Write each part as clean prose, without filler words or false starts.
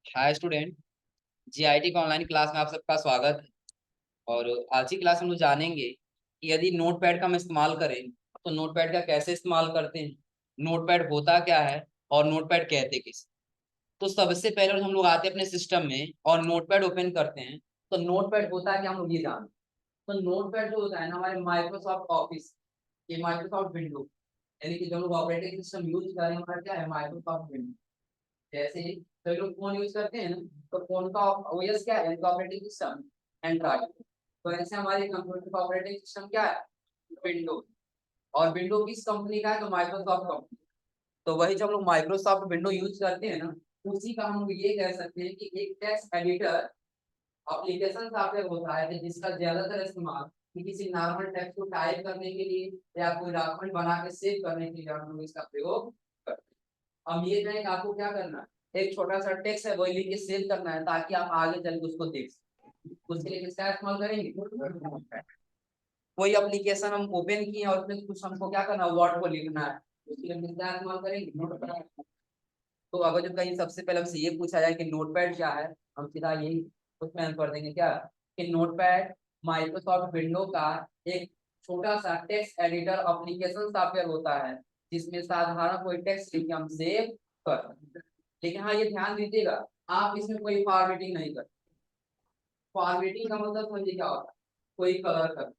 Hi student. GIT का online class में आप सबका स्वागत है। और आज की क्लास में हम लोग जानेंगे कि यदि नोटपैड का हम इस्तेमाल करें तो नोटपैड का कैसे इस्तेमाल करते हैं, नोटपैड होता क्या है और नोटपैड कहते किस। तो सबसे पहले हम लोग आते हैं अपने सिस्टम में और नोटपैड ओपन करते हैं। तो नोटपैड होता है क्या, हम लोग ये जानते हैं। तो नोटपैड जो होता है ना, हमारे माइक्रोसॉफ्ट ऑफिस, ये माइक्रोसॉफ्ट विंडो, यानी कि जो लोग ऑपरेटिंग सिस्टम यूज कर रहे हैं हमारा क्या है, माइक्रोसॉफ्ट विंडो। जैसे कई लोग फोन यूज करते हैं ना, तो फोन का ओएस क्या है, ऑपरेटिंग सिस्टम एंड्रॉइड। तो ऐसे हमारे कंप्यूटर का ऑपरेटिंग सिस्टम क्या है, विंडोज। और विंडो किस कंपनी का है, तो माइक्रोसॉफ्ट कंपनी। तो वही जब हम लोग माइक्रोसॉफ्ट विंडो यूज करते हैं ना, उसी का हम लोग ये कह सकते हैं कि एक टेक्स्ट एडिटर एप्लीकेशन सॉफ्टवेयर होता है कि जिसका ज्यादातर इस्तेमाल कि किसी नॉर्मल टेक्स्ट को टाइप करने के लिए या कोई डॉक्यूमेंट बना के सेव करने के लिए हम लोग इसका प्रयोग करते हैं। अब ये कहें कि आपको क्या करना है, एक छोटा सा टेक्स्ट है वही लिख के सेव करना है ताकि आप आगे चल के उसको देख सकें। उसके लिए किसका इस्तेमाल करेंगे, कोई एप्लीकेशन हम ओपन किए और उसमें कुछ हमको क्या करना है, वर्ड को लिखना है, उसके लिए किसका इस्तेमाल करेंगे, नोटपैड। तो अगर जो कहीं सबसे पहले हमसे ये पूछा जाए कि नोटपैड क्या है, हम सीधा यही उसमें आंसर देंगे क्या, कि नोटपैड माइक्रोसॉफ्ट विंडो का एक छोटा सा टेक्स्ट एडिटर एप्लीकेशन सॉफ्टवेयर होता है जिसमें साधारण कोई टेक्स्ट लिख के हम सेव कर सकते हैं। लेकिन हाँ, ये ध्यान दीजिएगा, आप इसमें कोई फॉर्मेटिंग नहीं कर। फॉर्मेटिंग का मतलब समझिए क्या होता है, कोई कलर कर,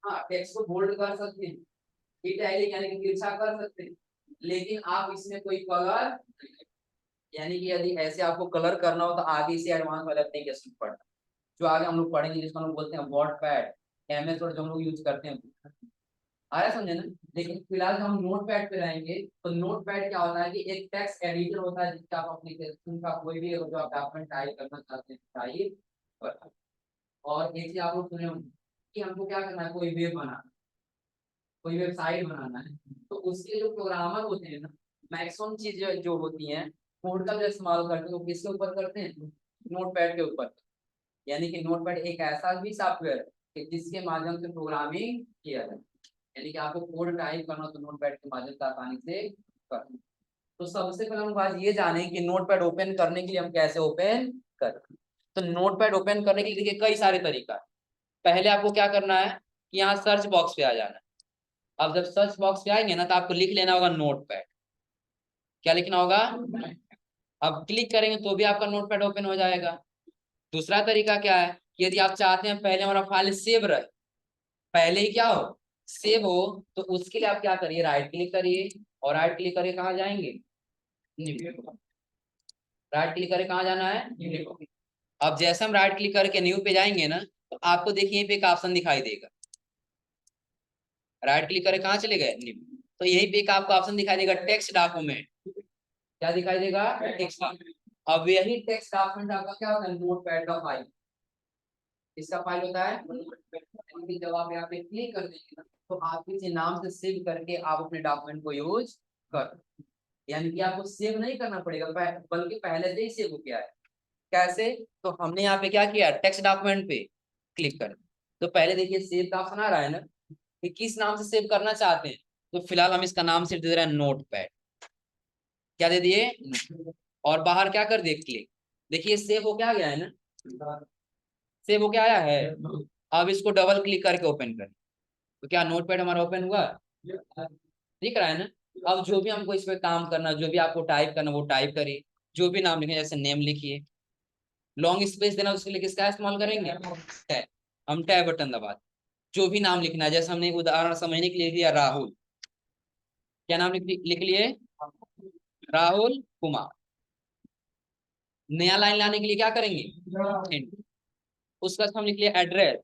हाँ टेक्स्ट को बोल्ड कर सकते हैं, इटैलिक यानी कि तिरछा कर सकते हैं, लेकिन आप इसमें कोई कलर, यानी कि यदि ऐसे आपको कलर करना हो तो आगे से एडवांस वाले एप्लीकेशन पढ़ना, जो आगे हम लोग पढ़ेंगे, जिसको हम लोग बोलते हैं वर्डपैड, एमएस वर्ड जो हम लोग यूज करते हैं। आया समझे ना। लेकिन फिलहाल जब हम नोटपैड पे रहेंगे तो नोटपैड क्या होता है कि एक टेक्स्ट एडिटर होता है जिसका आप एप्लीकेशन का कोई भी जो आप डॉक्यूमेंट टाइप करना चाहते हैं टाइप कर। और एक चीज आप लोग सुने होंगे कि हमको क्या करना है, कोई वेब बनाना, कोई वेबसाइट बनाना है, तो उसके जो प्रोग्रामर होते हैं ना, मैक्सिमम चीजें जो होती हैं कोड का जो इस्तेमाल करते हैं वो किसके ऊपर करते हैं, नोटपैड के ऊपर। यानी कि नोटपैड एक ऐसा भी सॉफ्टवेयर है कि जिसके माध्यम से प्रोग्रामिंग किया जाए, यानी कि आपको कोड टाइप करना तो नोटपैड के माध्यम से आसानी से कर। तो सबसे पहले हम बात ये जाने कि नोटपैड ओपन करने के लिए हम कैसे ओपन कर। तो नोटपैड ओपन करने के लिए देखिए कई सारे तरीका है। पहले आपको क्या करना है कि यहाँ सर्च बॉक्स पे आ जाना है। अब जब सर्च बॉक्स पे आएंगे ना तो आपको लिख लेना होगा नोटपैड। क्या लिखना होगा, अब क्लिक करेंगे तो भी आपका नोटपैड ओपन हो जाएगा। दूसरा तरीका क्या है, यदि आप चाहते हैं पहले हमारा फाइल सेव रहे, पहले ही क्या हो, सेव हो, तो उसके लिए आप क्या करिए, राइट क्लिक करिए। और राइट क्लिक करके कहाँ जाएंगे, न्यू। राइट क्लिक करके कहाँ जाना है, न्यू। अब जैसे हम राइट क्लिक करके न्यू पे जाएंगे ना, तो आपको देखिए यहीं पे एक ऑप्शन दिखाई देगा। राइट क्लिक करके कहाँ चले गए, न्यू। तो यही पे एक आपको ऑप्शन दिखाई देगा, टेक्स्ट डॉक्यूमेंट। क्या दिखाई देगा, टेक्स्ट। अब यही टेक्स्ट डॉक्यूमेंट आपका क्या होता है, नोटपैड का फाइल। इसका फाइल होता है, जब आप यहाँ पे क्लिक कर देंगे ना तो आप किसी नाम से सेव करके आप अपने डॉक्यूमेंट को यूज कर, यानी कि आपको सेव नहीं करना पड़ेगा, बल्कि पहले से ही सेव हो गया है। कैसे, तो हमने यहाँ पे क्या किया, टेक्स्ट डॉक्यूमेंट पे क्लिक कर। तो पहले देखिए सेव का ऑप्शन आ रहा है ना, कि किस नाम से सेव करना चाहते हैं। तो फिलहाल हम इसका नाम से दे रहे हैं नोटपैड। क्या दे दिए, और बाहर क्या कर दिए, क्लिक। देखिए सेव हो क्या गया है ना, सेव हो क्या आया है। अब इसको डबल क्लिक करके ओपन कर, तो क्या नोटपैड हमारा ओपन हुआ, दिख रहा है ना। अब जो भी हमको इस पे काम करना, जो भी आपको टाइप करना वो टाइप करिए, जो भी नाम लिखे, जैसे नेम लिखिए। लॉन्ग स्पेस देना उसके लिए किसका इस्तेमाल करेंगे, टैब। हम टैब बटन दबा, जो भी नाम लिखना है, जैसे हमने उदाहरण समझने के लिए दिया राहुल। क्या नाम लिख लिए, राहुल कुमार। नया लाइन लाने के लिए क्या करेंगे, Enter। उसका हम लिख लिया एड्रेस,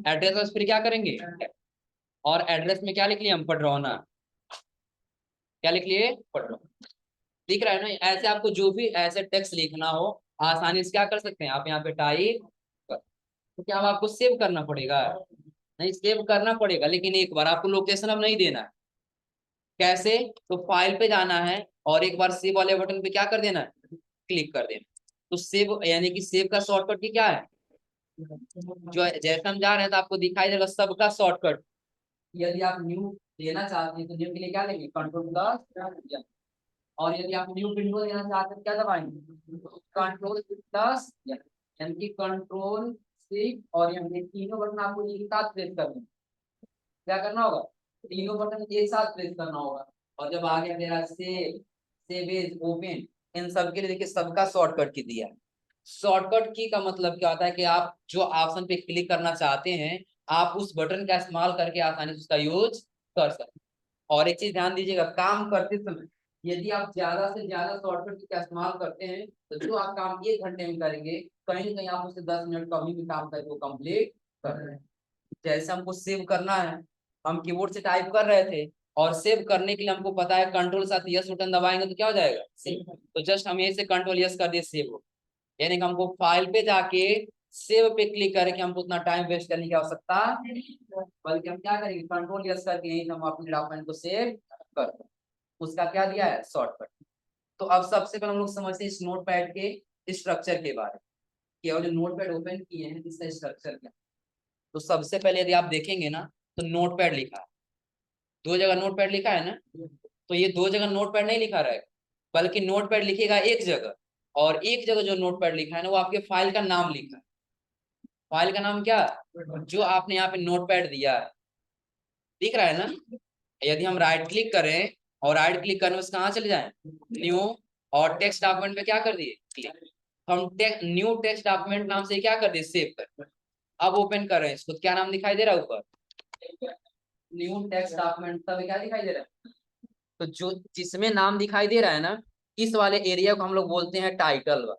एड्रेस फिर क्या करेंगे, और एड्रेस में क्या लिख लिया हम, पडरौना। क्या लिख लिए, पडरौना। दिख रहा है ना। ऐसे आपको जो भी ऐसे टेक्स्ट लिखना हो आसानी से क्या कर सकते हैं, आप यहाँ पे टाइप कर। तो क्या अब आपको सेव करना पड़ेगा, नहीं सेव करना पड़ेगा, लेकिन एक बार आपको लोकेशन अब नहीं देना है। कैसे, तो फाइल पे जाना है और एक बार सेव वाले बटन पे क्या कर देना है, क्लिक कर देना। तो सेव यानी कि सेव का शॉर्टकट की क्या है, जो जैसे हम जा रहे हैं तो आपको दिखाई देगा सबका शॉर्टकट। यदि आप न्यू लेना चाहते हैं तो न्यू के लिए क्या लेंगे, कंट्रोल प्लस, और यदि आप न्यू विंडो देना चाहते हैं क्या दबाएंगे, कंट्रोल प्लस, यानी कि कंट्रोल शिफ्ट और ये तीनों बटन आपको एक साथ प्रेस करना है। क्या करना होगा, तीनों बटन एक साथ प्रेस करना होगा। और जब आ गया मेरा सेव एज, ओपन, इन सब के लिए देखिए सबका शॉर्टकट की दिया है। शॉर्टकट की का मतलब क्या होता है कि आप जो ऑप्शन पे क्लिक करना चाहते हैं आप उस बटन का इस्तेमाल करके आसानी से उसका यूज कर सकते हैं। और एक चीज ध्यान दीजिएगा, काम करते समय यदि आप ज्यादा से ज्यादा शॉर्टकट का इस्तेमाल करते हैं तो जो आप काम 1 घंटे में करेंगे कहीं ना कहीं आप उससे 10 मिनट कम ही काम करके वो कंप्लीट कर रहे हैं। जैसे हमको सेव करना है, हम कीबोर्ड से टाइप कर रहे थे और सेव करने के लिए हमको पता है कंट्रोल साथ यस बटन दबाएंगे तो क्या हो जाएगा, सेव। तो जस्ट हम यही से कंट्रोल यस कर दिए, सेव हो। यानी कि हमको फाइल पे जाके सेव पे क्लिक करके हमको उतना टाइम वेस्ट करने की आवश्यकता नहीं, बल्कि हम क्या करेंगे, कंट्रोल यस करके यही हम अपने डॉक्यूमेंट को सेव कर, उसका क्या दिया है, शॉर्टकट। तो अब सबसे पहले हम लोग समझते हैं इस नोटपैड के स्ट्रक्चर के बारे में कि और जो नोटपैड ओपन किए हैं इसका स्ट्रक्चर क्या। तो सबसे पहले यदि आप देखेंगे ना तो नोटपैड लिखा है, 2 जगह नोटपैड लिखा है ना, तो ये 2 जगह नोटपैड नहीं लिखा रहेगा, बल्कि नोटपैड लिखेगा एक जगह, और एक जगह जो नोटपैड लिखा है ना वो आपके फाइल का नाम लिखा है। फाइल का नाम क्या, जो आपने यहाँ पे नोटपैड दिया है, दिख रहा है ना। यदि हम राइट क्लिक करें और राइट क्लिक करने से कहाँ चले जाएं, न्यू, और टेक्स्ट डॉक्यूमेंट पे क्या कर दिए, क्लिक। हम न्यू टेक्स्ट डॉक्यूमेंट नाम से क्या कर दिए, सेव कर। अब ओपन कर रहे हैं इसको, क्या नाम दिखाई दे रहा है ऊपर, न्यू टेक्स्ट डॉक्यूमेंट, तब क्या दिखाई दे रहा है। तो जो जिसमें नाम दिखाई दे रहा है ना, इस वाले एरिया को हम लोग बोलते हैं टाइटल बार।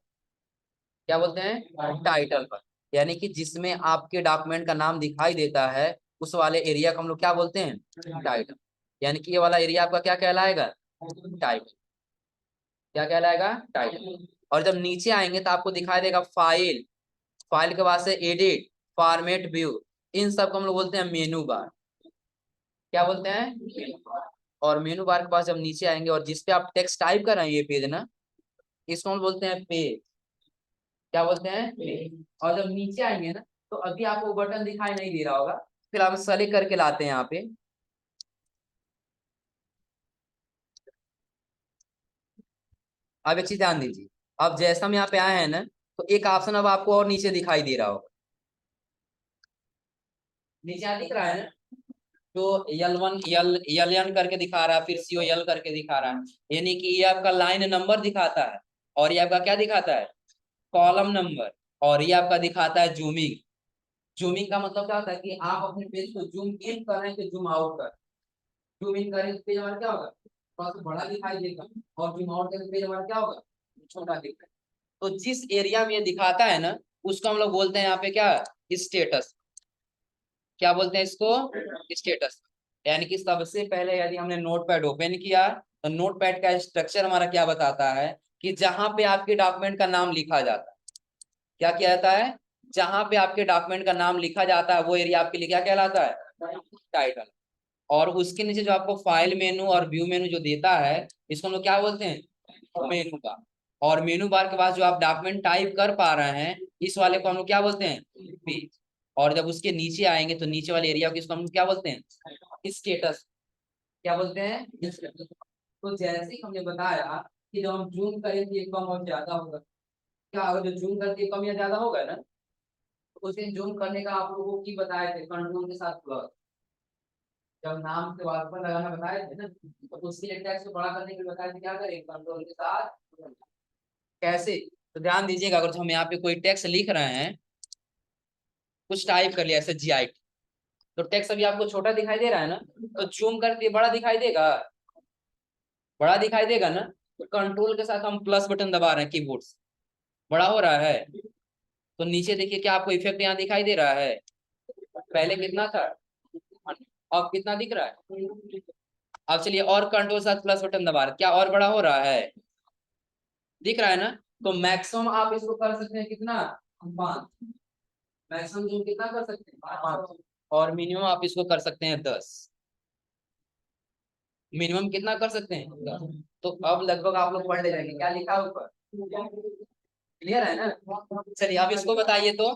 क्या बोलते हैं, टाइटल बार। यानी कि जिसमें आपके डॉक्यूमेंट का नाम दिखाई देता है उस वाले एरिया को हम लोग क्या बोलते हैं, टाइटल। यानी कि ये वाला एरिया आपका क्या कहलाएगा, टाइटल। क्या कहलाएगा, टाइटल। और जब नीचे आएंगे तो आपको दिखाई देगा फाइल, फाइल के बाद से एडिट, फॉर्मेट, व्यू, इन सब को हम लोग बोलते हैं मेनू बार। क्या बोलते हैं, और मेनू बार के पास जब नीचे आएंगे और जिसपे आप टेक्स्ट टाइप कर रहे हैं ये पेज ना, इसको हम बोलते हैं पेज। क्या बोलते हैं, पेज। और जब नीचे आएंगे ना तो अभी आपको बटन दिखाई नहीं दे रहा होगा, फिर आप सेलेक्ट करके लाते हैं यहाँ पे। अब एक चीज ध्यान दीजिए, अब जैसा हम यहाँ पे आए हैं ना तो एक ऑप्शन अब आपको और नीचे दिखाई दे रहा होगा, नीचे यहाँ दिख रहा है ना, तो L1 L करके दिखा रहा है, फिर COL करके दिखा रहा है। यानी कि ये आपका लाइन नंबर दिखाता है, और ये आपका क्या दिखाता है, कॉलम नंबर। और ये आपका दिखाता है जूमिंग। जूमिंग का मतलब क्या होता है कि आप अपने पेज को जूम इन कर रहे हैं कि जूम आउट कर। जूम इन करें तो पेज हमारा क्या होगा, थोड़ा सा बड़ा दिखाई देगा, और जूम आउट करें तो पेज हमारा क्या होगा, छोटा दिखेगा। तो जिस एरिया में ये दिखाता है ना उसको हम लोग बोलते हैं यहाँ पे क्या, स्टेटस। क्या बोलते हैं इसको, स्टेटस। यानी कि सबसे पहले यदि हमने नोटपैड ओपन किया तो नोटपैड का स्ट्रक्चर हमारा क्या बताता है कि जहां पे आपके डॉक्यूमेंट का नाम लिखा जाता है, क्या किया जाता है, जहां पे आपके डॉक्यूमेंट का नाम लिखा जाता है वो एरिया आपके लिए क्या कहलाता है, टाइटल। और उसके नीचे जो आपको फाइल मेनू और व्यू मेनू जो देता है इसको हम लोग क्या बोलते हैं, मेनू बार। और मेनू बार के बाद जो आप डॉक्यूमेंट टाइप कर पा रहे हैं इस वाले को हम लोग क्या बोलते हैं, पेज। और जब उसके नीचे आएंगे तो नीचे वाले एरिया को इसको हम क्या बोलते हैं, स्टेटस। क्या बोलते हैं, स्टेटस। तो जैसे ही हमने बताया कि जब हम जूम करेंगे कम और ज्यादा होगा, क्या होगा, जो जूम करके कम या ज्यादा होगा ना, तो उसे जूम करने का आप लोगों को बताए थे कंट्रोल के साथ प्लस। जब नाम के बाद पर लगाना बताए थे ना, तो उसके लिए टेक्स्ट को बड़ा करने के लिए बताए थे, क्या करें, कंट्रोल के साथ। कैसे, तो ध्यान दीजिएगा, अगर हम यहाँ पे कोई टेक्स्ट लिख रहे हैं, कुछ टाइप कर लिया ऐसे GIT, तो टेक्स्ट अभी आपको छोटा दिखाई दे रहा है ना, तो जूम करके बड़ा दिखाई देगा, बड़ा दिखाई देगा ना। तो कंट्रोल के साथ हम प्लस बटन दबा रहे हैं कीबोर्ड से, बड़ा हो रहा है। तो नीचे देखिए क्या आपको इफेक्ट यहाँ दिखाई दे रहा है, पहले कितना था, अब कितना दिख रहा है। अब चलिए और कंट्रोल साथ प्लस बटन दबा रहे, क्या और बड़ा हो रहा है, दिख रहा है ना। तो मैक्सिमम आप इसको कर सकते हैं कितना, 5। मैक्सिमम जूम कितना कर सकते हैं, 5। और मिनिमम आप इसको कर सकते हैं 10। मिनिमम कितना कर सकते हैं, 10। तो अब लगभग आप लोग पढ़ ले जाएंगे क्या लिखा है ऊपर, क्लियर है ना। चलिए अब इसको बताइए तो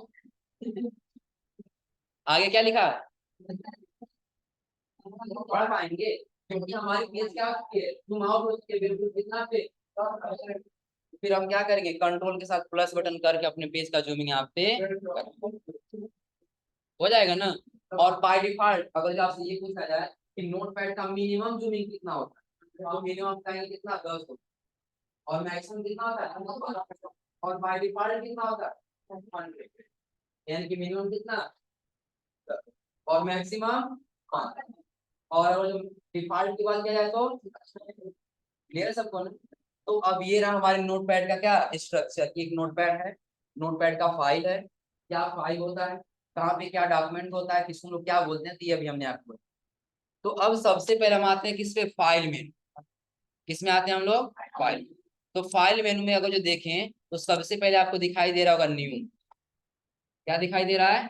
आगे क्या लिखा है, पढ़ पाएंगे। क्योंकि हमारी पेज क्या है, जूम आउट हो चुकी है बिल्कुल कितना पे। फिर हम क्या करेंगे, कंट्रोल के साथ प्लस बटन करके अपने पेज का जूमिंग यहाँ पे हो जाएगा ना। और बाय डिफॉल्ट अगर जो आपसे ये पूछा जाए कि नोटपैड का मिनिमम जूमिंग कितना होता है, तो मिनिमम का कितना 10 होता है और मैक्सिमम कितना होता है, और बाय डिफॉल्ट कितना होता है 100, यानी कि मिनिमम कितना और मैक्सिमम 5। और अगर डिफॉल्ट की बात किया जाए तो क्लियर है सबको ना। तो अब ये रहा हमारे नोटपैड का क्या स्ट्रक्चर, एक नोटपैड है, नोटपैड का फाइल है, क्या फाइल होता है, कहाँ पे क्या डॉक्यूमेंट होता है, किसको लोग क्या बोलते हैं, तो ये अभी हमने आपको। तो अब सबसे पहले हम आते हैं किस पे, फाइल में। किस में आते हैं हम लोग, फाइल। तो फाइल मेनू में अगर जो देखें तो सबसे पहले आपको दिखाई दे रहा होगा न्यू। क्या दिखाई दे रहा है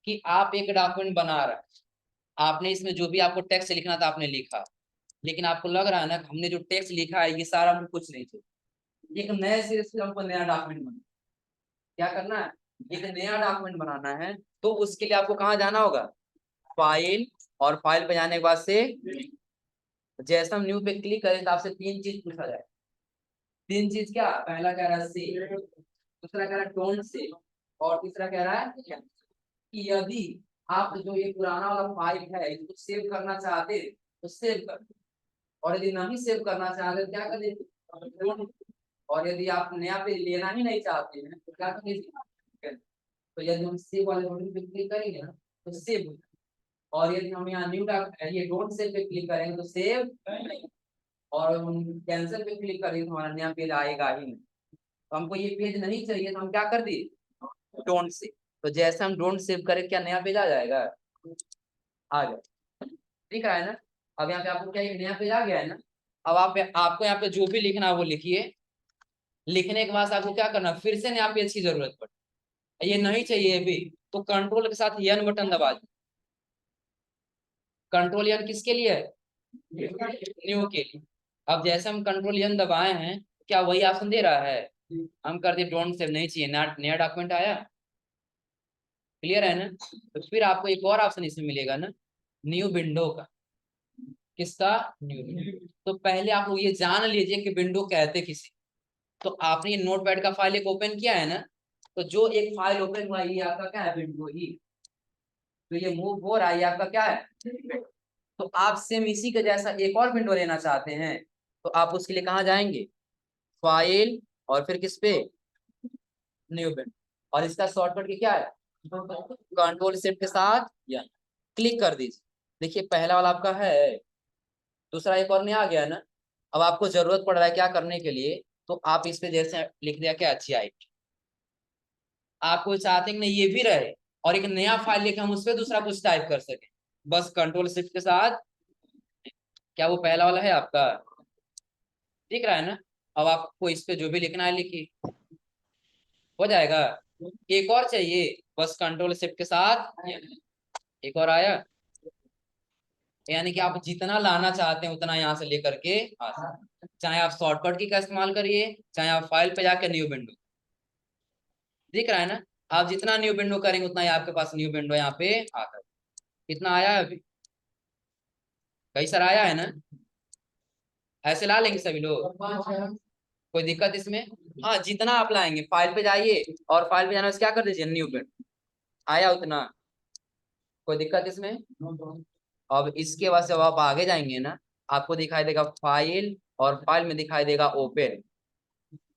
कि आप एक डॉक्यूमेंट बना रहे हैं, आपने इसमें जो भी आपको टेक्स्ट लिखना था आपने लिखा, लेकिन आपको लग रहा है ना हमने जो टेक्स्ट लिखा है ये सारा हमको कुछ नहीं चाहिए, एक नए सिरे से हमको नया डॉक्यूमेंट बनाना। क्या करना है, एक नया डॉक्यूमेंट बनाना है, तो उसके लिए आपको कहाँ जाना होगा, फाइल, और फाइल पे जाने के बाद से जैसे हम न्यू पे क्लिक करें तो आपसे 3 चीज पूछा जाए। 3 चीज क्या, पहला कह रहा है सेव, दूसरा कह रहा है डोंट सेव, और तीसरा कह रहा है कि यदि आप जो ये पुराना वाला फाइल है इसको सेव करना चाहते तो सेव कर, और यदि नहीं सेव करना चाहते तो क्या कर दीजिए, और यदि आप नया पे लेना ही नहीं चाहते हैं तो क्या कर दीजिए। तो यदि हम सेव वाले बटन पे क्लिक करेंगे ना तो सेव हो जाएगा, और यदि हम यहाँ न्यू ये डोंट सेव पे क्लिक करेंगे तो सेव नहीं, और हम कैंसिल पे क्लिक करेंगे तो हमारा नया पेज आएगा ही नहीं। तो हमको ये पेज नहीं चाहिए तो हम क्या कर दिए, डोंट सेव। तो जैसे हम डोंट सेव करें क्या नया पेज आ जाएगा, आ गया, दिख रहा है ना। अब यहाँ पे आपको क्या एक नया पेज आ गया है ना। अब आप आपको यहाँ पे जो भी लिखना है वो लिखिए, लिखने के बाद आपको क्या करना, फिर से नया पेज की जरूरत पड़े, ये नहीं चाहिए भी तो कंट्रोल के साथ एन बटन दबा दीजिए। कंट्रोल एन किसके लिए है, न्यू के लिए। अब जैसे हम कंट्रोल एन दबाए हैं क्या वही ऑप्शन दे रहा है, हम कर दिए डोंट सेव नहीं चाहिए, नया डॉक्यूमेंट आया, क्लियर है ना। तो फिर आपको एक और ऑप्शन इसमें मिलेगा ना, न्यू विंडो का। किसका, न्यू विंडो। तो पहले आप लोग ये जान लीजिए कि विंडो कहते किसी। तो आपने ये नोटपैड का फाइल एक ओपन किया है ना, तो जो एक फाइल ओपन हुआ ये आपका क्या है, विंडो ही। तो ये मूव हो रहा है ये आपका क्या है। तो आप सेम इसी के जैसा एक और विंडो लेना चाहते हैं तो आप उसके लिए कहाँ जाएंगे, फाइल, और फिर किस पे, न्यू विंडो, और इसका शॉर्टकट की क्या है, कंट्रोल शिफ्ट के साथ या क्लिक कर दीजिए। देखिए पहला वाला आपका है, दूसरा एक और नया आ गया ना। अब आपको जरूरत पड़ रहा है क्या करने के लिए, तो आप इस पे जैसे लिख दिया क्या, अच्छी आई, आपको चाहते हैं कि नहीं ये भी रहे और एक नया फाइल लेके हम उस पर दूसरा कुछ टाइप कर सके, बस कंट्रोल शिफ्ट के साथ, क्या वो पहला वाला है आपका, दिख रहा है ना। अब आपको इस पे जो भी लिखना है लिखिए, हो जाएगा। एक और चाहिए, बस कंट्रोल शिफ्ट के साथ एक और आया, यानी कि आप जितना लाना चाहते हैं उतना यहाँ से लेकर के आ सकते हैं। चाहे आप शॉर्टकट की का इस्तेमाल करिए, चाहे आप फाइल पे जाके न्यू विंडो, दिख रहा है ना। आप जितना न्यू विंडो करेंगे उतना ही आपके पास न्यू विंडो यहाँ पे आता है। कितना आया है अभी, कई सारा आया है ना। ऐसे ला लेंगे सभी लोग, कोई दिक्कत इसमें। हाँ जितना आप लाएंगे फाइल पे जाइए, और फाइल पे जाने से क्या कर दीजिए, न्यू पे आया उतना, कोई दिक्कत इसमें। अब इसके बाद जब आप आगे जाएंगे ना, आपको दिखाई देगा फाइल, और फाइल में दिखाई देगा ओपन।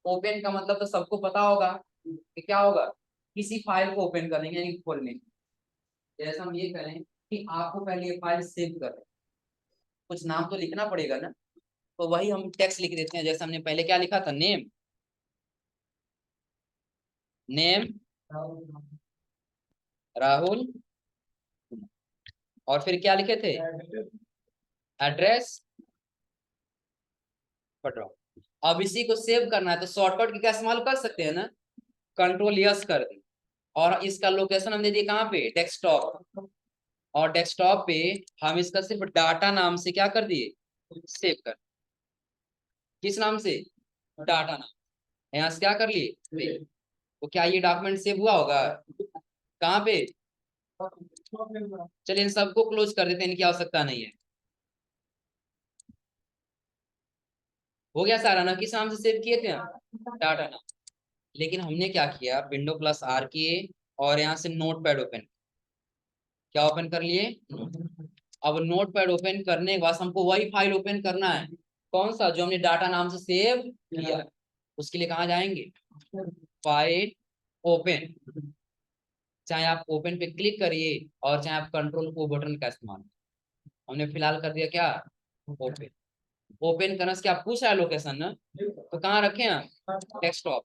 ओपन का मतलब तो सबको पता होगा कि क्या होगा, किसी फाइल को ओपन करेंगे यानी खोलने। जैसे हम ये करें कि आपको पहले ये फाइल सेव करें, कुछ नाम तो लिखना पड़ेगा ना। तो वही हम टेक्स्ट लिख देते हैं, जैसे हमने पहले क्या लिखा था, नेम, नेम राहुल, और फिर क्या लिखे थे, एड्रेस पढ़ो। अब इसी को सेव करना है तो शॉर्टकट की का इस्तेमाल कर सकते हैं ना, कंट्रोल यस कर दी, और इसका लोकेशन हम दे दिए कहाँ पे, डेस्कटॉप। और डेस्कटॉप पे हम इसका सिर्फ डाटा नाम से क्या कर दिए, सेव कर, किस नाम से, डाटा नाम, यहाँ से क्या कर लिए। तो क्या ये डॉक्यूमेंट सेव हुआ होगा, कहाँ पे, चलिए इन सबको क्लोज कर देते हैं, इनकी आवश्यकता नहीं है। हो गया सारा ना, किस नाम से सेव किए थे डाटा नाम। लेकिन हमने क्या किया, विंडो प्लस आर किए और यहाँ से नोट पैड ओपन, क्या ओपन कर लिए। अब नोट पैड ओपन करने के बाद हमको वही फाइल ओपन करना है, कौन सा, जो हमने डाटा नाम से सेव किया। उसके लिए कहाँ जाएंगे, फाइल ओपन, चाहे आप ओपन पे क्लिक करिए और चाहे आप कंट्रोल ओ बटन का इस्तेमाल। हमने फिलहाल कर दिया क्या, ओपन। ओपन करने से क्या पूछ रहा है लोकेशन ना, तो कहाँ रखे हैं, डेस्कटॉप,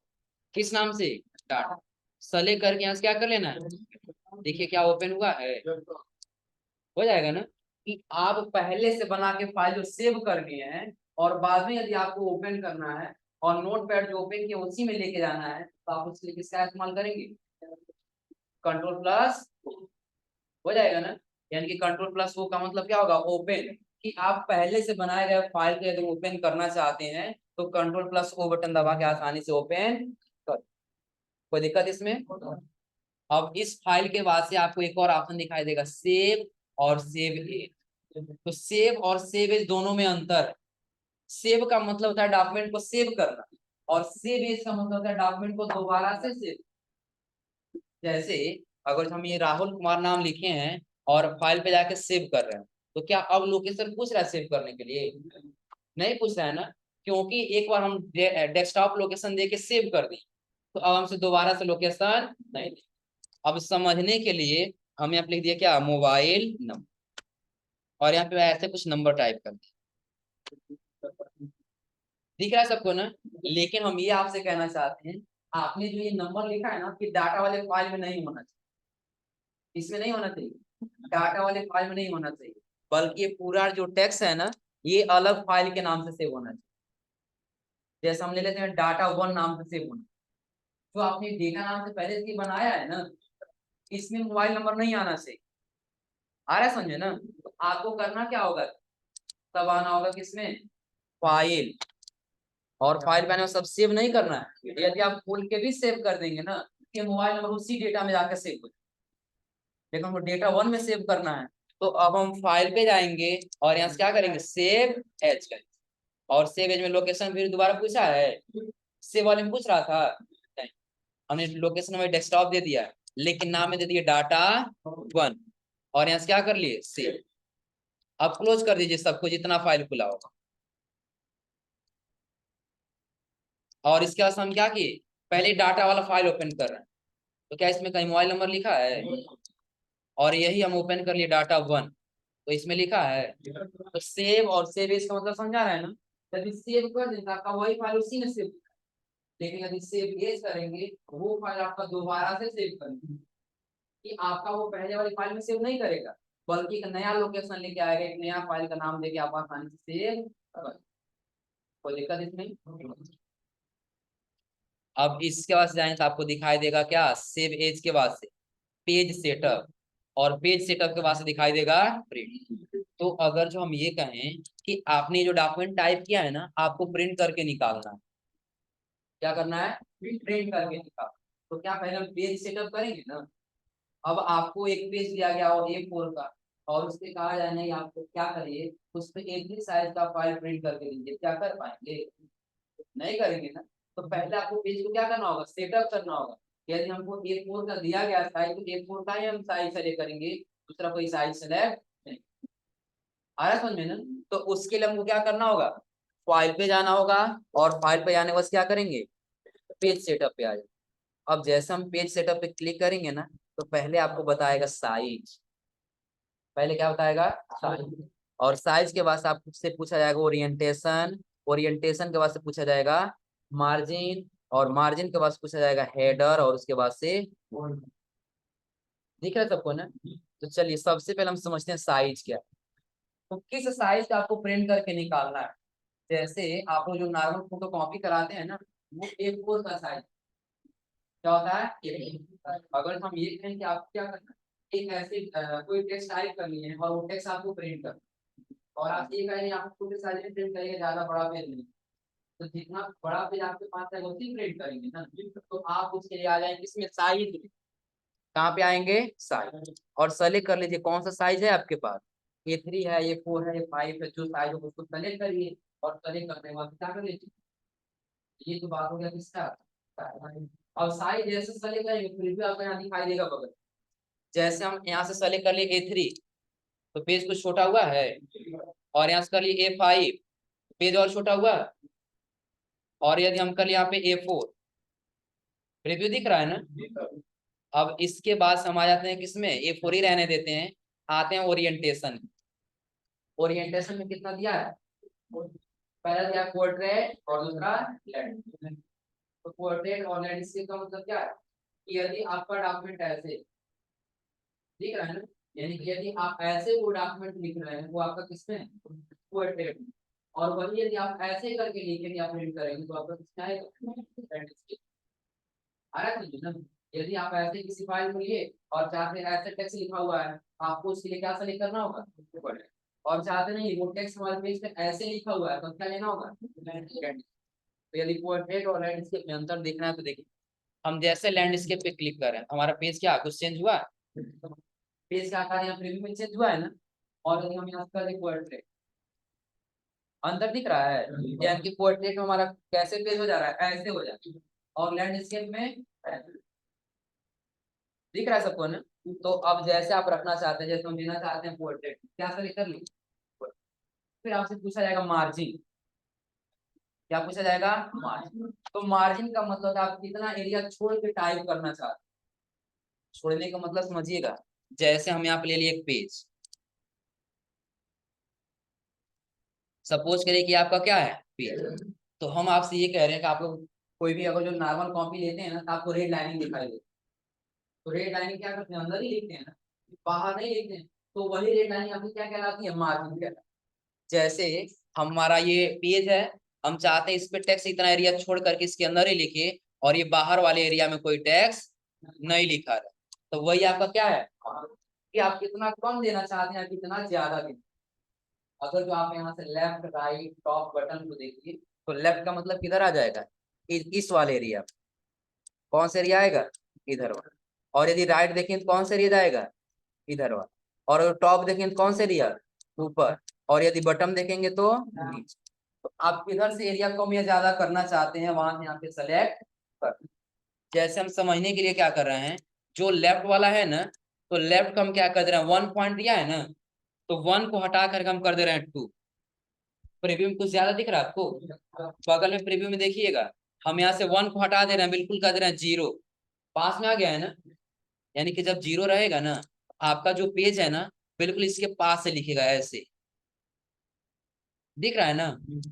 किस नाम से, डाटा। सले करके यहाँ से क्या कर लेना है, देखिए क्या ओपन हुआ है, हो जाएगा ना। कि आप पहले से बना के फाइल जो सेव कर दिए हैं और बाद में यदि आपको ओपन करना है और नोट पैड जो ओपन किया उसी में लेके जाना है, तो आप उसके लिए किसका इस्तेमाल करेंगे, कंट्रोल प्लस, हो जाएगा ना। यानी कि कंट्रोल प्लस वो का मतलब क्या होगा, ओपन। कि आप पहले से बनाए गए फाइल को यदि ओपन करना चाहते हैं तो कंट्रोल प्लस ओ बटन दबा के आसानी से ओपन कर, कोई दिक्कत इसमें। अब इस फाइल के बाद से आपको एक और ऑप्शन दिखाई देगा, सेव और सेव एज। तो सेव और सेव एज दोनों में अंतर है। सेव का मतलब होता है डॉक्यूमेंट को सेव करना, और सेव एज का मतलब होता है डॉक्यूमेंट को दोबारा से सेव। जैसे अगर हम ये राहुल कुमार नाम लिखे हैं और फाइल पे जाके सेव कर रहे हैं, तो क्या अब लोकेशन पूछ रहा है सेव करने के लिए, नहीं पूछ रहा है ना, क्योंकि एक बार हम डेस्कटॉप लोकेशन दे के सेव कर दी, तो अब हमसे दोबारा से लोकेशन नहीं दी। अब समझने के लिए हम यहाँ पे लिख दिया क्या, मोबाइल नंबर, और यहाँ पे ऐसे कुछ नंबर टाइप कर दिया, दिख रहा है सबको ना। लेकिन हम ये आपसे कहना चाहते हैं, आपने जो ये नंबर लिखा है ना, कि डाटा वाले फाइल में नहीं होना चाहिए, इसमें नहीं होना चाहिए, डाटा वाले फाइल में नहीं होना चाहिए, बल्कि ये पूरा जो टेक्स्ट है ना, ये अलग फाइल के नाम से सेव होना चाहिए। जैसे हम ले लेते हैं डाटा वन नाम से सेव होना, जो आपने डेटा नाम से पहले से बनाया है ना, इसमें मोबाइल नंबर नहीं आना चाहिए। आ रहा है समझे ना। तो आपको करना क्या होगा, तब आना होगा किसमें, फाइल, और फाइल मैंने सब सेव नहीं करना है। यदि आप खोल के भी सेव कर देंगे ना, कि मोबाइल नंबर उसी डेटा में जाकर सेव हो, लेकिन हमको डेटा वन में सेव करना है। तो अब हम फाइल पे जाएंगे और यहाँ से क्या करेंगे, सेव एज करेंगे। और सेव एज में लोकेशन फिर दोबारा पूछा है, सेव वाले में पूछ रहा था नहीं, हमने लोकेशन में डेस्कटॉप दे दिया, लेकिन नाम में दे दिया डाटा वन, और यहाँ से क्या कर लिए, सेव। अब क्लोज कर दीजिए सबको जितना फाइल खुला होगा। और इसके बाद हम क्या किए, पहले डाटा वाला फाइल ओपन कर रहे हैं, तो क्या इसमें कहीं मोबाइल नंबर लिखा है, और यही हम ओपन कर लिए डाटा वन, तो इसमें लिखा है। तो सेव और सेव इसका मतलब समझा रहा है ना। यदि सेव कर दें तो आपका वही फाइल उसी में सेव, लेकिन यदि सेव एज करेंगे वो फाइल आपका दोबारा से सेव करेंगे, कि आपका वो पहले वाली फाइल में सेव नहीं करेगा, बल्कि एक नया लोकेशन लेके आएगा, एक नया फाइल का नाम देके आप आसानी से सेव कर, कोई दिक्कत इसमें। अब इसके बाद जाए तो आपको दिखाई देगा क्या, सेव एज के बाद से पेज सेटअप, और पेज सेटअप के बाद से दिखाई देगा प्रिंट। तो अगर जो हम ये कहें कि आपने जो डॉक्यूमेंट टाइप किया है ना, आपको प्रिंट करके निकालना है, क्या करना है, प्रिंट करके निकाल, तो क्या पहले हम पेज सेटअप करेंगे ना। अब आपको एक पेज दिया गया हो A4 का, और उससे कहा जाए नहीं आपको क्या करिए, उस पर एक ही साइज का फाइल प्रिंट करके दीजिए, क्या कर पाएंगे, नहीं करेंगे ना। तो पहले आपको पेज को क्या करना होगा, सेटअप करना होगा। यदि हमको A4 का दिया गया साइज, तो A4 का ही हम साइज सेलेक्ट करेंगे, दूसरा कोई साइज सेलेक्ट नहीं। आ रहा समझ में ना। तो उसके लिए हमको क्या करना होगा, फाइल पे जाना होगा, और फाइल पे जाने के बाद क्या करेंगे, पेज सेटअप पे आ जाए। अब जैसे हम पेज सेटअप पे क्लिक करेंगे ना, तो पहले आपको बताएगा साइज, पहले क्या बताएगा, साइज। और साइज के बाद से आपसे पूछा जाएगा ओरिएंटेशन, ओरिएंटेशन के बाद से पूछा जाएगा मार्जिन, और मार्जिन के बाद से पूछा जाएगा हेडर, और उसके बाद से दिख रहा है सबको ना। तो चलिए सबसे पहले हम समझते हैं साइज क्या है। तो किस साइज का आपको प्रिंट करके निकालना है। जैसे आप लोग जो नॉर्मल फोटो कॉपी कराते हैं ना, वो A4 का साइज क्या होता है, अगर हम ये कहें कि आपको क्या करना है, एक ऐसे कोई टेक्स्ट टाइप करनी है और वो टेक्स्ट आपको प्रिंट करना है, और आप ये कहें आपको छोटे साइज में प्रिंट करेंगे, ज्यादा बड़ा पेज नहीं, तो जितना बड़ा पेज आपके पास है उसी प्रिंट करेंगे ना। तो आप उसके लिए आ जाएंगे इसमें साइज, कहाँ पे आएंगे, साइज, और सेलेक्ट कर लीजिए कौन सा साइज है आपके पास, A3 है, A4 है, A5 है, जो साइज हो उसको सेलेक्ट करिए। और सेलेक्ट करने के बाद क्या कर लीजिए, ये तो बात हो गया किसका। अब साइज जैसे सेलेक्ट करेंगे फिर भी आपको यहाँ दिखाई देगा बगल। जैसे हम यहाँ से सेलेक्ट कर लिए A3 तो पेज कुछ छोटा हुआ है, और यहाँ से कर लिए A5 पेज और छोटा हुआ है, और यदि हम कर लिए यहाँ पे A4 प्रीव्यू दिख रहा है ना। अब इसके बाद हम आ जाते हैं किसमें, A4 ही रहने देते हैं, आते हैं ओरिएंटेशन। ओरिएंटेशन में कितना दिया है, पहला दिया पोर्ट्रेट और दूसरा लैंडस्केप। तो पोर्ट्रेट और लैंडस्केप का मतलब क्या है कि यदि आपका डॉक्यूमेंट ऐसे दिख रहा है ना, यानी कि यदि आप ऐसे वो डॉक्यूमेंट लिख रहे हैं वो आपका किसमें, पोर्ट्रेट में, और वही यदि आप ऐसे करके लिखेंगे या प्रिंट करेंगे तो आपका किसमें आएगा, लैंडस्केप। आ रहा है ना। यदि आप ऐसे किसी फाइल को लिए और चाहते हैं ऐसे टेक्स्ट लिखा हुआ है, आपको उसके लिए क्या सेलेक्ट करना होगा, और चाहते नहीं वो टेक्स्ट हमारे पेज पे ऐसे लिखा हुआ है तो क्या लेना होगा, लैंडस्केप। तो यदि पोर्ट्रेट और लैंडस्केप में अंतर देखना है तो देखिए, हम जैसे लैंडस्केप पे क्लिक कर रहे हैं हमारा पेज क्या कुछ चेंज हुआ, पेज का आकार यहाँ प्रीव्यू में चेंज हुआ है ना। और यदि हम यहाँ कर दें पोर्ट्रेट, अंतर दिख रहा है, यानी कि पोर्ट्रेट में हमारा कैसे पेज हो जा रहा है, ऐसे हो जा रहा है, और लैंडस्केप में ऐसे। दिख रहा है सबको ना। तो अब जैसे आप रखना चाहते हैं, जैसे हम देना चाहते हैं पोर्ट्रेट, क्या सेलेक्ट कर लीजिए, फिर आपसे पूछा जाएगा मार्जिन, क्या पूछा जाएगा, मार्जिन। तो मार्जिन का मतलब आप कितना एरिया छोड़ के टाइप करना चाहते हैं। छोड़ने का मतलब समझिएगा, जैसे हम यहाँ पे ले लिए एक पेज, सपोज करिए कि आपका क्या है पेज, तो हम आपसे ये कह रहे हैं कि आप लोग कोई भी अगर जो नॉर्मल कॉपी लेते हैं ना तो आपको रेड लाइनिंग दिखाई देती है। तो रेड लाइनिंग क्या करते हैं, अंदर ही लिखते हैं ना, बाहर नहीं लिखते हैं। तो वही रेड लाइनिंग आपकी क्या कहलाती है, मार्जिन कहलाती है। जैसे हमारा ये पेज है, हम चाहते हैं इस पे टेक्स्ट इतना एरिया छोड़ करके इसके अंदर ही लिखे, और ये बाहर वाले एरिया में कोई टेक्स्ट नहीं लिखा रहा, तो वही आपका क्या है, कि आप कितना कम देना चाहते हैं कितना ज्यादा देना। अगर जो आप यहाँ से लेफ्ट राइट टॉप बटन को देखिए, तो लेफ्ट का मतलब किधर आ जाएगा, इस वाले एरिया, कौन सा एरिया आएगा, इधर वाला। और यदि राइट देखें तो कौन सा एरिया जाएगा, इधर वाला। और अगर टॉप देखें तो कौन सा एरिया, ऊपर। और यदि बटन देखेंगे तो नीचे। तो आप किधर से एरिया कम या ज्यादा करना चाहते हैं वहां से यहाँ पे सेलेक्ट कर। जैसे हम समझने के लिए क्या कर रहे हैं, जो लेफ्ट वाला है ना, तो लेफ्ट का हम क्या कर दे रहे हैं, 1 पॉइंट दिया है ना, तो 1 को हटा करके हम कर दे रहे हैं 2। प्रीव्यू में कुछ ज्यादा दिख रहा है आपको, बगल में प्रीव्यू में देखिएगा, हम यहाँ से 1 को हटा दे रहे हैं, बिल्कुल कर दे रहे हैं 0, पास में आ गया है ना। यानी कि जब 0 रहेगा ना, आपका जो पेज है ना बिल्कुल इसके पास से लिखेगा ऐसे, दिख रहा है ना।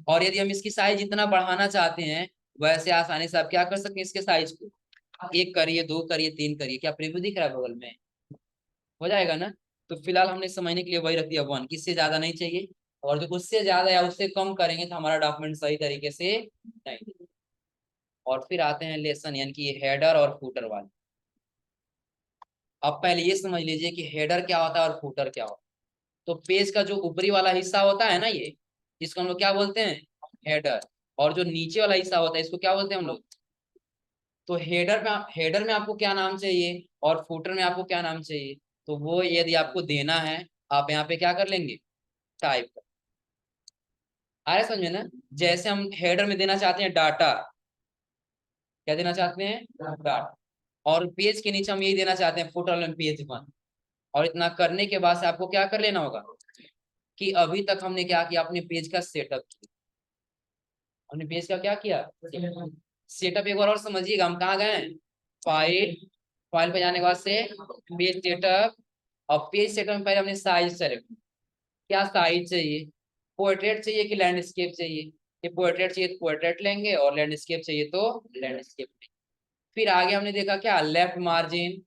और यदि हम इसकी साइज इतना बढ़ाना चाहते हैं, वैसे आसानी से आप क्या कर सकते हैं, इसके साइज को 1 करिए, 2 करिए, 3 करिए, क्या प्रीव्यू दिख रहा है बगल में, हो जाएगा ना। तो फिलहाल हमने समझने के लिए वही रख दिया 1, इससे ज्यादा नहीं चाहिए। और जो उससे ज्यादा या उससे कम करेंगे तो हमारा डॉक्यूमेंट सही तरीके से नहीं। और फिर आते हैं लेसन, यानी कि ये हेडर और फूटर वाले। अब पहले ये समझ लीजिए कि हेडर क्या होता है और फूटर क्या होता है। तो पेज का जो ऊपरी वाला हिस्सा होता है ना, ये इसको हम लोग क्या बोलते हैं, हेडर। और जो नीचे वाला हिस्सा होता है इसको क्या बोलते हैं हम लोग। तो हेडर में आपको क्या नाम चाहिए और फूटर में आपको क्या नाम चाहिए, तो वो यदि आपको देना है, आप यहाँ पे क्या कर लेंगे, टाइप कर। आ रहा है समझ में ना। जैसे हम हेडर में देना चाहते हैं डाटा, क्या देना चाहते हैं, डाटा। और पेज के नीचे हम यही देना चाहते हैं, फुटर में पेज 1। और इतना करने के बाद से आपको क्या कर लेना होगा, कि अभी तक हमने क्या किया, अपने पेज का सेटअप किया। हमने पेज का क्या किया, सेटअप। एक बार और समझिएगा, हम कहाँ गए, फाइल, फाइल पे जाने के बाद से पेज सेटअप। और पेज सेटअप में पहले हमने साइज सेलेक्ट, क्या साइज चाहिए, पोर्ट्रेट चाहिए कि लैंडस्केप चाहिए। ये पोर्ट्रेट चाहिए तो पोर्ट्रेट लेंगे, और लैंडस्केप चाहिए तो लैंडस्केप लेंगे। फिर आगे हमने देखा क्या, left margin,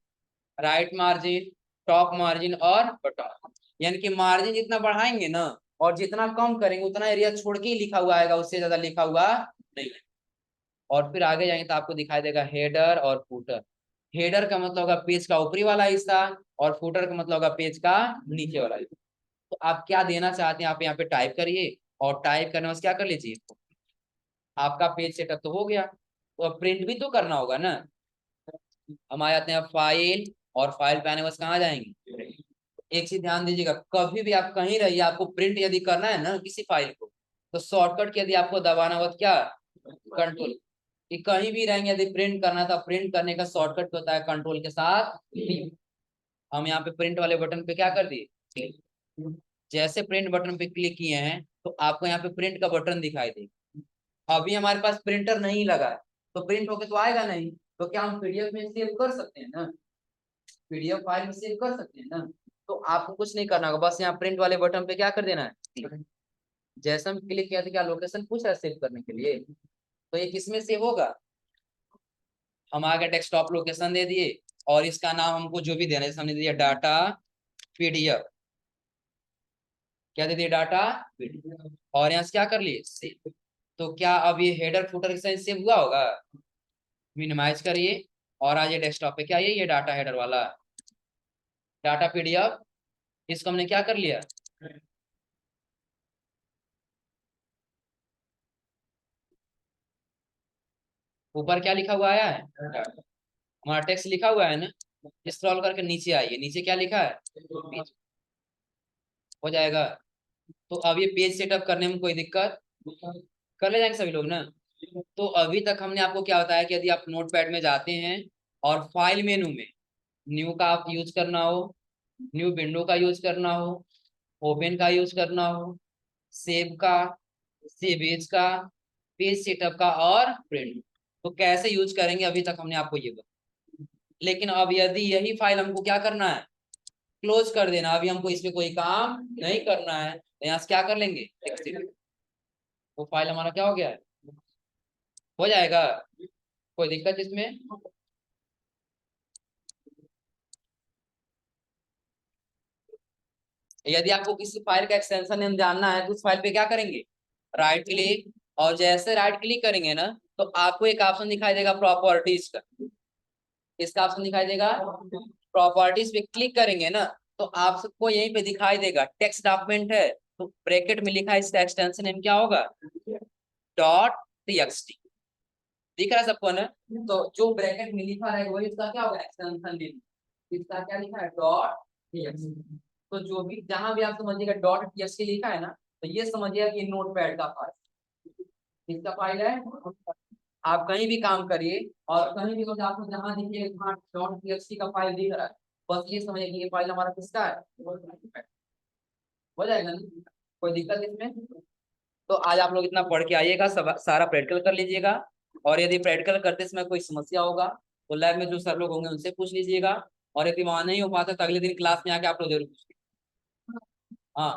right margin, top margin और बटन। यानी कि मार्जिन जितना बढ़ाएंगे ना और जितना कम करेंगे उतना एरिया छोड़ के ही लिखा हुआ आएगा, उससे ज्यादा लिखा हुआ नहीं है। और फिर आगे जाएंगे तो आपको दिखाई देगा हेडर और फूटर। हेडर का मतलब होगा पेज का ऊपरी वाला हिस्सा, और फूटर का मतलब होगा पेज का नीचे वाला हिस्सा। तो आप क्या देना चाहते हैं, आप यहाँ पे टाइप करिए, और टाइप करने में क्या कर लीजिए, आपका पेज सेटअप तो हो गया। तो अब प्रिंट भी तो करना होगा ना। हम आ जाते हैं फाइल, और फाइल पे आने बस कहाँ जाएंगे। एक चीज ध्यान दीजिएगा, कभी भी आप कहीं रहिए, आपको प्रिंट यदि करना है ना किसी फाइल को, तो शॉर्टकट यदि आपको दबाना हो तो क्या, कंट्रोल। कि कहीं भी रहेंगे, यदि प्रिंट करना था, प्रिंट करने का शॉर्टकट होता है कंट्रोल के साथ P। हम यहाँ पे प्रिंट वाले बटन पे क्या कर दिए, जैसे प्रिंट बटन पे क्लिक किए हैं तो आपको यहाँ पे प्रिंट का बटन दिखाई देगा। अभी हमारे पास प्रिंटर नहीं लगा है तो प्रिंट होके तो आएगा नहीं, तो क्या हम पीडीएफ में सेव कर सकते हैं ना, पीडीएफ फाइल में सेव कर सकते हैं ना। तो आपको कुछ नहीं करना होगा, बस यहाँ प्रिंट वाले बटन पे क्या कर देना है, जैसे हम क्लिक किया था क्या लोकेशन पूछ रहा है सेव करने के लिए, तो ये किसमें सेव होगा, हम आगे डेस्कटॉप लोकेशन दे दिए और इसका नाम हमको जो भी देना है, जैसे हमने दिया डाटा पीडीएफ, क्या दे दिया डाटा पीडीएफ, और यहाँ से क्या कर लिए सेव। तो क्या अब ये हेडर फुटर के साथ सेव हुआ होगा, मिनिमाइज करिए और आज ये डेस्कटॉप पे क्या है, ये डाटा हेडर वाला डाटा पीडीएफ, इसको हमने क्या कर लिया, ऊपर क्या लिखा हुआ आया है, हमारा टेक्स्ट लिखा हुआ है ना, स्क्रॉल करके नीचे आइए, नीचे क्या लिखा है, हो जाएगा। तो अब ये पेज सेटअप करने में कोई दिक्कत, कर ले जाएंगे सभी लोग ना। तो अभी तक हमने आपको क्या बताया कि यदि आप नोटपैड में जाते हैं और फाइल मेनू में न्यू का आप यूज करना हो, न्यू विंडो का यूज करना हो, ओपन का यूज करना हो, सेव का, सेव एज का, पेज सेटअप का और प्रिंट, तो कैसे यूज करेंगे अभी तक हमने आपको ये बताया। लेकिन अब यदि यही फाइल हमको क्या करना है, क्लोज कर देना, अभी हमको इसमें कोई काम नहीं करना है, तो यहाँ से क्या कर लेंगे, वो फाइल हमारा क्या हो गया है, हो जाएगा, कोई दिक्कत इसमें। यदि आपको किसी फाइल का एक्सटेंशन नेम जानना है तो उस फाइल पे क्या करेंगे, राइट क्लिक, और जैसे राइट क्लिक करेंगे ना तो आपको एक ऑप्शन दिखाई देगा प्रॉपर्टीज का, इसका ऑप्शन दिखाई देगा, प्रॉपर्टीज पे क्लिक करेंगे ना तो आप सबको यहीं पे दिखाई देगा टेक्स्ट डॉक्यूमेंट है, तो ब्रैकेट में लिखा है इसका एक्सटेंशन नेम क्या होगा, डॉट टीएक्सटी, दिख रहा है सबको ना। तो जो ब्रैकेट में लिखा है वही इसका क्या होगा एक्सटेंशन नेम, इसका क्या लिखा है, डॉट टीएक्सटी। तो जो भी जहां भी आप समझिएगा डॉट टीएक्सटी लिखा है ना, तो ये समझिएगा कि नोटपैड का फाइल, किसका फाइल है, आप कहीं भी काम करिए और कहीं भी आपको जहां दिखे डॉट टीएक्सटी का फाइल दिख रहा है, बस ये समझिए कि ये फाइल हमारा किसका है, हो जाएगा ना, कोई दिक्कत इसमें। तो आज आप लोग इतना पढ़ के आइएगा, सब सारा प्रैक्टिकल कर लीजिएगा, और यदि प्रैक्टिकल करते समय कोई समस्या होगा तो लैब में जो सर लोग होंगे उनसे पूछ लीजिएगा, और यदि वहां नहीं हो पाता तो अगले दिन क्लास में आके आप लोग जरूर पूछिए। हाँ।